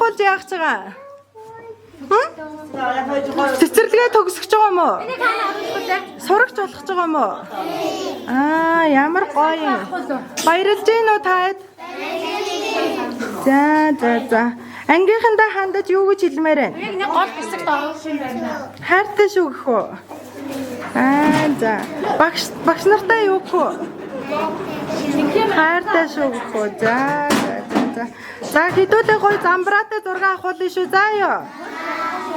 ахуулж яах гэж байгаа? Цэцэрлэгээ төгсөж байгаа юм уу? Сурагч болох гэж байгаа юм уу? Аа, ямар гоё. Баярлж гин үү таад? За. Ангийнхандаа хандаж юу гэж хэлмээр байна? Яг нэг гол хэсэгт оруулах юм байна. Хайртай шүү гэх үү? Аа, за. Багш нартай юу гэх үү? Хайртай шүү гэх үү? За. За, хэдүүлээ гоё замбраатай зураг авахулна шүү. За ёо.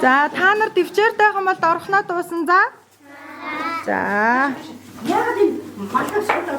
За, та нар төвчээртэй юм бол орхноо дуусан. За. Яг энэ малгай суудаа